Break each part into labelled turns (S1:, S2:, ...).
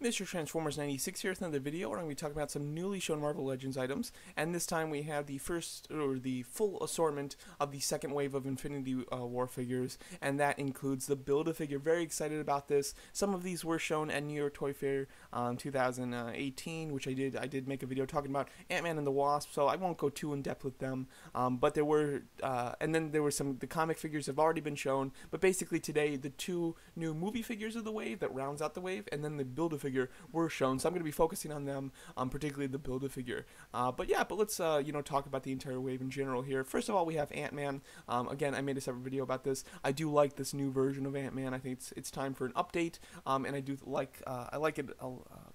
S1: Mr. Transformers 96 here with another video where I'm going to be talking about some newly shown Marvel Legends items, and this time we have the first, or the full assortment of the second wave of Infinity War figures, and that includes the Build-A-Figure. Very excited about this. Some of these were shown at New York Toy Fair 2018, which I did make a video talking about Ant-Man and the Wasp, so I won't go too in-depth with them, but there were, and then there were the comic figures have already been shown, but basically today the two new movie figures of the wave that rounds out the wave, and then the Build-A-Figure were shown, so I'm going to be focusing on them, particularly the Build-A-Figure. But let's talk about the entire wave in general here. First of all, we have Ant-Man. Again, I made a separate video about this. I do like this new version of Ant-Man. I think it's time for an update, and I do like I like it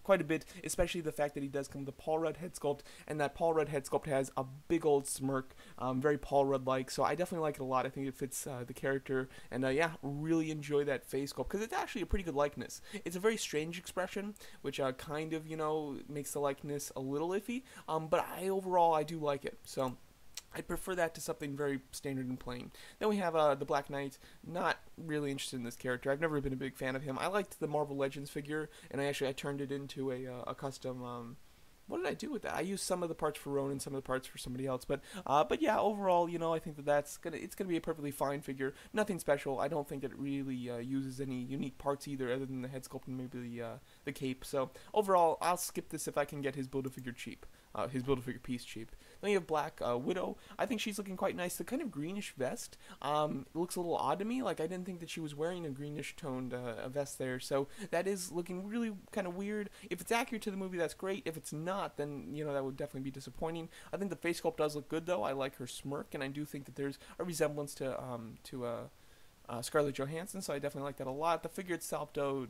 S1: quite a bit, especially the fact that he does come with the Paul Rudd head sculpt, and that Paul Rudd head sculpt has a big old smirk, very Paul Rudd-like. So I definitely like it a lot. I think it fits the character, and really enjoy that face sculpt because it's actually a pretty good likeness. It's a very strange expression, which kind of makes the likeness a little iffy. But overall I do like it. So I prefer that to something very standard and plain. Then we have the Black Knight. Not really interested in this character. I've never been a big fan of him. I liked the Marvel Legends figure, and I turned it into a custom. What did I do with that? I used some of the parts for Ronan, some of the parts for somebody else. But yeah, overall, I think it's gonna be a perfectly fine figure. Nothing special. I don't think that it really uses any unique parts either, other than the head sculpt and maybe the cape. So overall, I'll skip this if I can get his Build-A-Figure cheap. His Build-A-Figure piece cheap. Then you have Black Widow. I think she's looking quite nice. The kind of greenish vest looks a little odd to me. Like, I didn't think that she was wearing a greenish toned vest there. So that is looking really kind of weird. If it's accurate to the movie, that's great. If it's not, then that would definitely be disappointing. I think the face sculpt does look good though. I like her smirk, and I do think that there's a resemblance to Scarlett Johansson, so I definitely like that a lot. The figure itself, though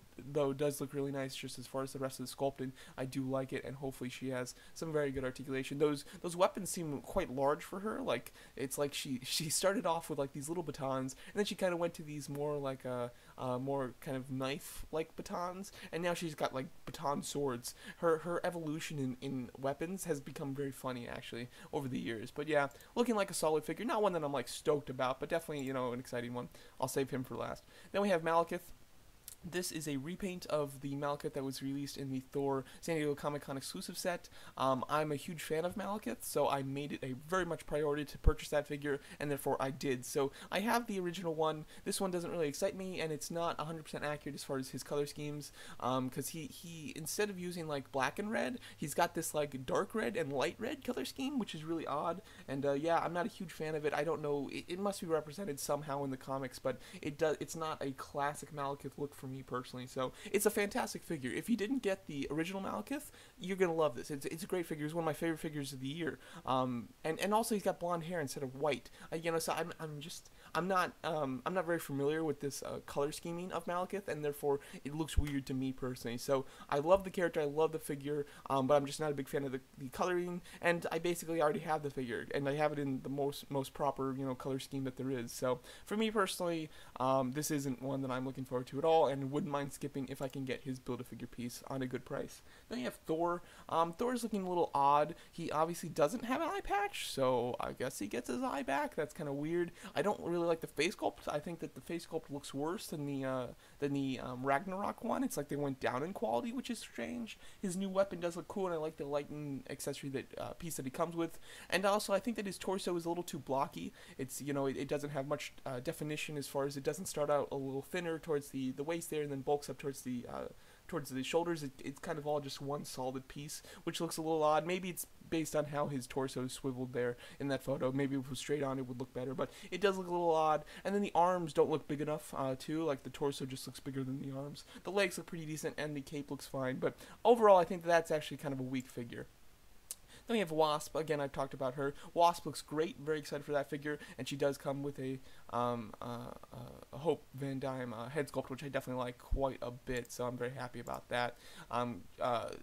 S1: does look really nice just as far as the rest of the sculpting. I do like it, and hopefully she has some very good articulation. Those weapons seem quite large for her. Like, it's like she started off with like these little batons, and then she kind of went to these more like more kind of knife-like batons, and now she's got like baton swords. Her evolution in weapons has become very funny actually over the years. But yeah, looking like a solid figure. Not one that I'm like stoked about, but definitely an exciting one. I'll save him for last. Then we have Malekith. This is a repaint of the Malekith that was released in the Thor San Diego Comic-Con exclusive set. I'm a huge fan of Malekith, so I made it a very much priority to purchase that figure, and therefore I did. So I have the original one. This one doesn't really excite me, and it's not 100% accurate as far as his color schemes, because he instead of using like black and red, he's got this like dark red and light red color scheme, which is really odd. And I'm not a huge fan of it. I don't know. It must be represented somehow in the comics, but it's not a classic Malekith look for me personally. So it's a fantastic figure. If you didn't get the original Malekith, you're gonna love this. It's a great figure. It's one of my favorite figures of the year. And also he's got blonde hair instead of white. So I'm not very familiar with this color scheming of Malekith, and therefore it looks weird to me personally. So I love the character, I love the figure, but I'm just not a big fan of the coloring, and I basically already have the figure, and I have it in the most proper color scheme that there is. So for me personally, this isn't one that I'm looking forward to at all, and wouldn't mind skipping if I can get his Build-A-Figure piece on a good price. Then you have Thor. Thor's looking a little odd. He obviously doesn't have an eye patch, so I guess he gets his eye back. That's kind of weird. I don't really like the face sculpt. I think that the face sculpt looks worse than the Ragnarok one. It's like they went down in quality, which is strange. His new weapon does look cool, and I like the lightning accessory piece that he comes with. And also, I think that his torso is a little too blocky. It's it doesn't have much definition as far as it doesn't start out a little thinner towards the waist there, and then bulks up towards the shoulders. It's kind of all just one solid piece, which looks a little odd. Maybe it's based on how his torso is swiveled there in that photo. Maybe if it was straight on, it would look better, but it does look a little odd. And then the arms don't look big enough, too. Like, the torso just looks bigger than the arms. The legs look pretty decent, and the cape looks fine, but overall, I think that's actually kind of a weak figure. Then we have Wasp. Again, I've talked about her. Wasp looks great. Very excited for that figure, and she does come with a Hope Van Dyne head sculpt, which I definitely like quite a bit. So I'm very happy about that.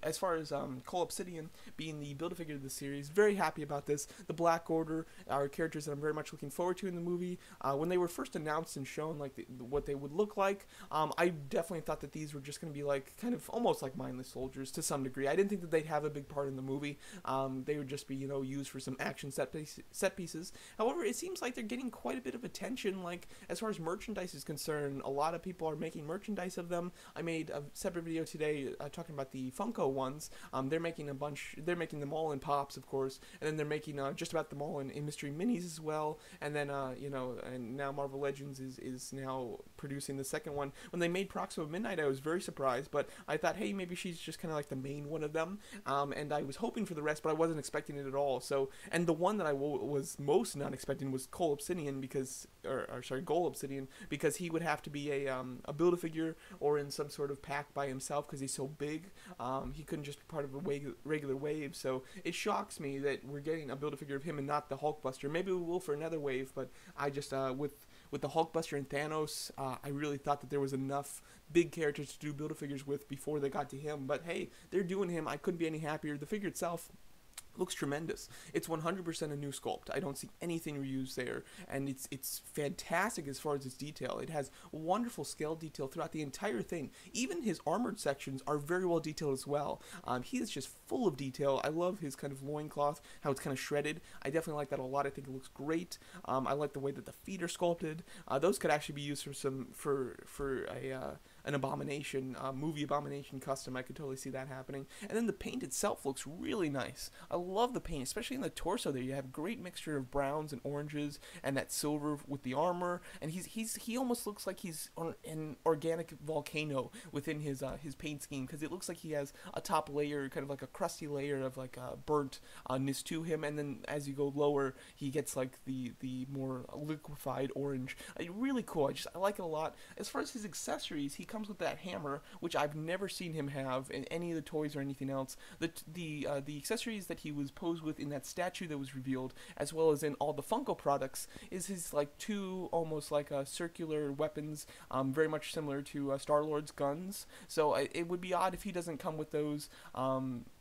S1: As far as Cull Obsidian being the Build-A-Figure of the series, very happy about this. The Black Order are characters that I'm very much looking forward to in the movie. When they were first announced and shown like what they would look like, I definitely thought that these were just going to be like kind of almost like mindless soldiers to some degree. I didn't think that they'd have a big part in the movie. they would just be, used for some action set pieces. However, it seems like they're getting quite a bit of attention. Like, as far as merchandise is concerned, a lot of people are making merchandise of them. I made a separate video today talking about the Funko ones. They're making a bunch. They're making them all in Pops, of course, and then they're making just about them all in Mystery Minis as well. And then and now Marvel Legends is now producing the second one. When they made Proxima Midnight, I was very surprised, but I thought, hey, maybe she's just kind of like the main one of them. And I was hoping for the rest, but I wasn't expecting it at all. So, and the one that I was most not expecting was Cull Obsidian Cull Obsidian, because he would have to be a Build-A-Figure or in some sort of pack by himself because he's so big. He couldn't just be part of a regular wave. So it shocks me that we're getting a Build-A-Figure of him and not the Hulkbuster. Maybe we will for another wave, but I just with the Hulkbuster and Thanos, I really thought that there was enough big characters to do Build-A-Figures with before they got to him. But hey, they're doing him. I couldn't be any happier. The figure itself looks tremendous. It's 100% a new sculpt. I don't see anything reused there, and it's fantastic as far as its detail. It has wonderful scale detail throughout the entire thing. Even his armored sections are very well detailed as well. He is just full of detail. I love his kind of loincloth, how it's kind of shredded. I definitely like that a lot. I think it looks great. I like the way that the feet are sculpted. Those could actually be used for an Abomination, movie Abomination custom. I could totally see that happening. And then the paint itself looks really nice. I love the paint, especially in the torso there. You have a great mixture of browns and oranges and that silver with the armor. And he almost looks like he's on an organic volcano within his paint scheme, because it looks like he has a top layer, kind of like a crusty layer of like burntness to him, and then as you go lower, he gets like the more liquefied orange. Really cool. I like it a lot. As far as his accessories, he comes with that hammer, which I've never seen him have in any of the toys or anything else. The accessories that he was posed with in that statue that was revealed, as well as in all the Funko products, is his like two almost like circular weapons, very much similar to Star-Lord's guns. So it would be odd if he doesn't come with those.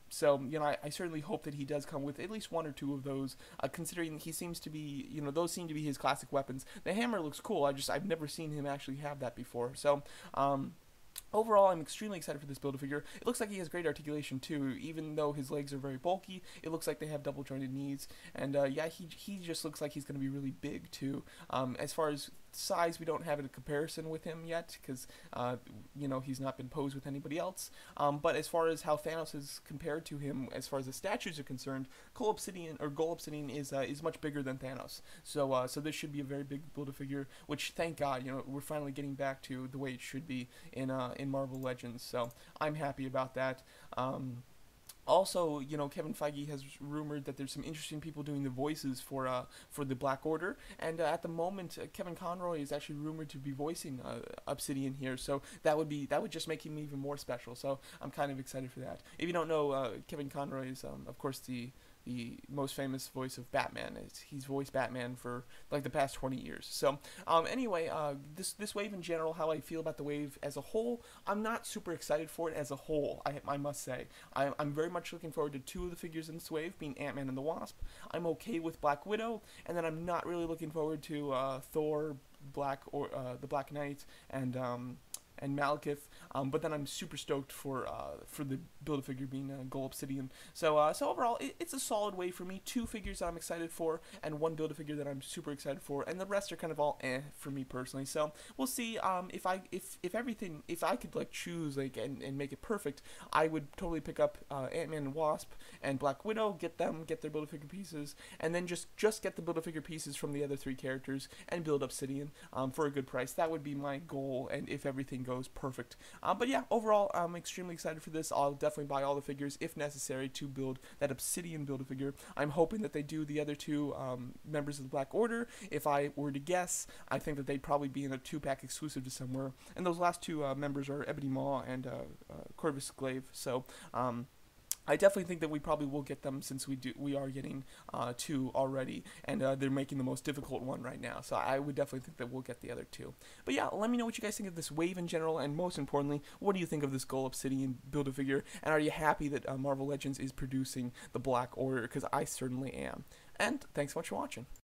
S1: So, I certainly hope that he does come with at least one or two of those, considering he seems to be, those seem to be his classic weapons. The hammer looks cool. I've never seen him actually have that before. So, overall, I'm extremely excited for this Build-A-Figure. It looks like he has great articulation too, even though his legs are very bulky. It looks like they have double jointed knees, and yeah, he just looks like he's going to be really big too. As far as size, we don't have a comparison with him yet, because he's not been posed with anybody else. But as far as how Thanos is compared to him, as far as the statues are concerned, Cull Obsidian is much bigger than Thanos. So this should be a very big Build-A-Figure, which, thank God, we're finally getting back to the way it should be in Marvel Legends. So I'm happy about that. Also, Kevin Feige has rumored that there's some interesting people doing the voices for the Black Order, and at the moment, Kevin Conroy is actually rumored to be voicing Obsidian here. So that would just make him even more special. So I'm kind of excited for that. If you don't know, Kevin Conroy is of course the most famous voice of Batman. He's voiced Batman for like the past 20 years. So anyway, this wave in general, how I feel about the wave as a whole, I'm not super excited for it as a whole, I must say. I'm very much looking forward to two of the figures in this wave, being Ant-Man and the Wasp. I'm okay with Black Widow, and then I'm not really looking forward to Thor, the Black Knight, and Malekith, but then I'm super stoked for the Build-A-Figure being Cull Obsidian. So overall, it's a solid wave for me. Two figures that I'm excited for, and one Build-A-Figure that I'm super excited for, and the rest are kind of all for me personally. So we'll see. If I could like choose and make it perfect, I would totally pick up Ant-Man and Wasp and Black Widow, get their Build-A-Figure pieces, and then just get the Build-A-Figure pieces from the other three characters and build Obsidian for a good price. That would be my goal, and if everything goes perfect. But yeah, overall, I'm extremely excited for this. I'll definitely buy all the figures if necessary to build that Obsidian Build-A-Figure. I'm hoping that they do the other two members of the Black Order. If I were to guess, I think that they'd probably be in a 2-pack exclusive to somewhere. And those last two members are Ebony Maw and Corvus Glaive. So I definitely think that we probably will get them, since we are getting two already, and they're making the most difficult one right now. So I would definitely think that we'll get the other two. But yeah, let me know what you guys think of this wave in general, and most importantly, what do you think of this Cull Obsidian Build-A-Figure, and are you happy that Marvel Legends is producing the Black Order? Because I certainly am. And thanks so much for watching.